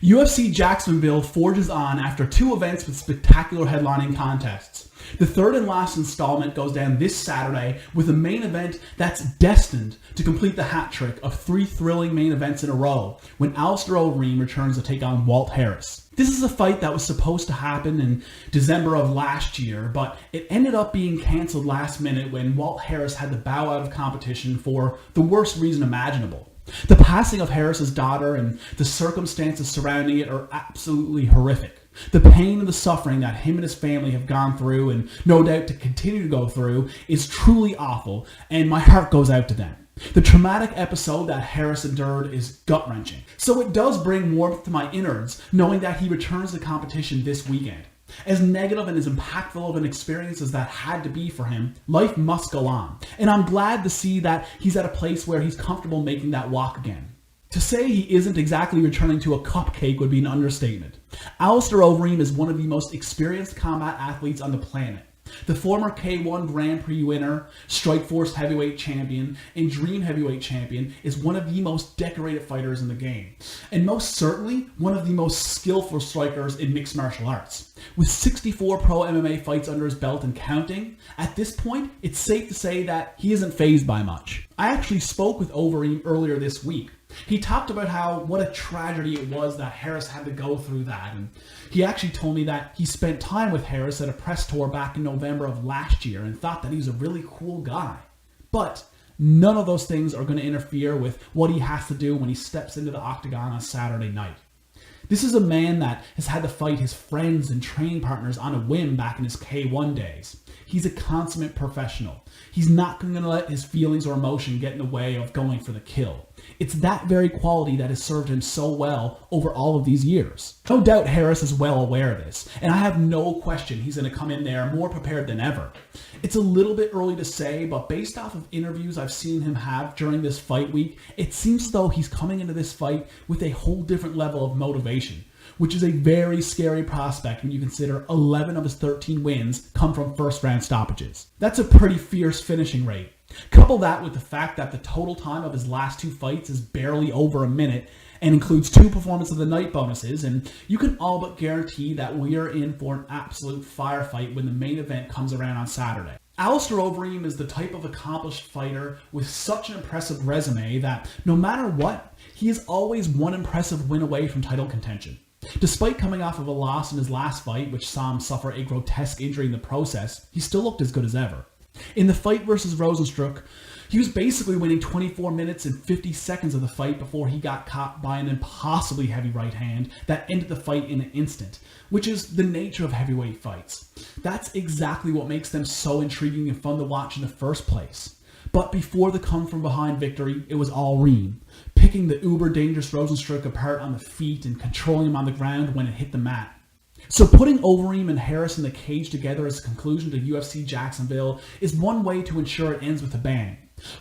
UFC Jacksonville forges on after two events with spectacular headlining contests. The third and last installment goes down this Saturday with a main event that's destined to complete the hat trick of three thrilling main events in a row when Alistair Overeem returns to take on Walt Harris. This is a fight that was supposed to happen in December of last year, but it ended up being cancelled last minute when Walt Harris had to bow out of competition for the worst reason imaginable. The passing of Harris's daughter and the circumstances surrounding it are absolutely horrific. The pain and the suffering that him and his family have gone through, and no doubt to continue to go through, is truly awful, and my heart goes out to them. The traumatic episode that Harris endured is gut-wrenching. So it does bring warmth to my innards, knowing that he returns to competition this weekend. As negative and as impactful of an experience as that had to be for him, life must go on. And I'm glad to see that he's at a place where he's comfortable making that walk again. To say he isn't exactly returning to a cupcake would be an understatement. Alistair Overeem is one of the most experienced combat athletes on the planet. The former K1 Grand Prix winner, Strikeforce heavyweight champion, and Dream heavyweight champion is one of the most decorated fighters in the game, and most certainly one of the most skillful strikers in mixed martial arts. With 64 pro MMA fights under his belt and counting, at this point, it's safe to say that he isn't fazed by much. I actually spoke with Overeem earlier this week. He talked about what a tragedy it was that Harris had to go through that, and he actually told me that he spent time with Harris at a press tour back in November of last year and thought that he was a really cool guy. But none of those things are going to interfere with what he has to do when he steps into the octagon on Saturday night. This is a man that has had to fight his friends and training partners on a whim back in his K1 days. He's a consummate professional. He's not going to let his feelings or emotion get in the way of going for the kill. It's that very quality that has served him so well over all of these years. No doubt Harris is well aware of this, and I have no question he's going to come in there more prepared than ever. It's a little bit early to say, but based off of interviews I've seen him have during this fight week, it seems as though he's coming into this fight with a whole different level of motivation, which is a very scary prospect when you consider 11 of his 13 wins come from first round stoppages. That's a pretty fierce finishing rate. Couple that with the fact that the total time of his last two fights is barely over a minute and includes 2 performance of the night bonuses, and you can all but guarantee that we are in for an absolute firefight when the main event comes around on Saturday. Alistair Overeem is the type of accomplished fighter with such an impressive resume that no matter what, he is always one impressive win away from title contention. Despite coming off of a loss in his last fight, which saw him suffer a grotesque injury in the process, he still looked as good as ever. In the fight versus Rosenstruck, he was basically winning 24 minutes and 50 seconds of the fight before he got caught by an impossibly heavy right hand that ended the fight in an instant, which is the nature of heavyweight fights. That's exactly what makes them so intriguing and fun to watch in the first place. But before the come-from-behind victory, it was all Reem, picking the uber-dangerous Rosenstruck apart on the feet and controlling him on the ground when it hit the mat. So putting Overeem and Harris in the cage together as a conclusion to UFC Jacksonville is one way to ensure it ends with a bang.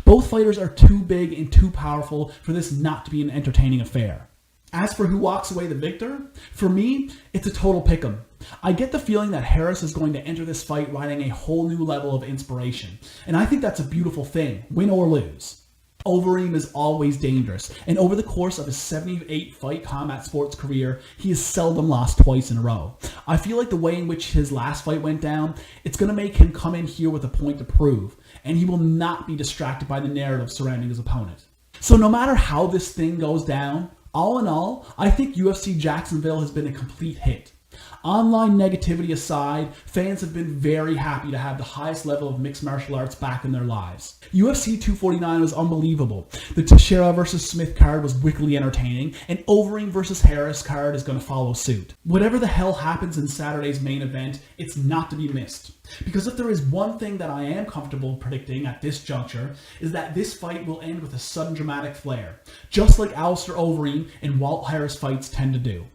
Both fighters are too big and too powerful for this not to be an entertaining affair. As for who walks away the victor, for me, it's a total pick'em. I get the feeling that Harris is going to enter this fight riding a whole new level of inspiration, and I think that's a beautiful thing, win or lose. Overeem is always dangerous, and over the course of his 78-fight combat sports career, he has seldom lost twice in a row. I feel like the way in which his last fight went down, it's going to make him come in here with a point to prove, and he will not be distracted by the narrative surrounding his opponent. So no matter how this thing goes down, all in all, I think UFC Jacksonville has been a complete hit. Online negativity aside, fans have been very happy to have the highest level of mixed martial arts back in their lives. UFC 249 was unbelievable. The Teixeira vs. Smith card was wickedly entertaining, and Overeem vs. Harris card is going to follow suit. Whatever the hell happens in Saturday's main event, it's not to be missed. Because if there is one thing that I am comfortable predicting at this juncture, is that this fight will end with a sudden dramatic flair, just like Alistair Overeem and Walt Harris fights tend to do.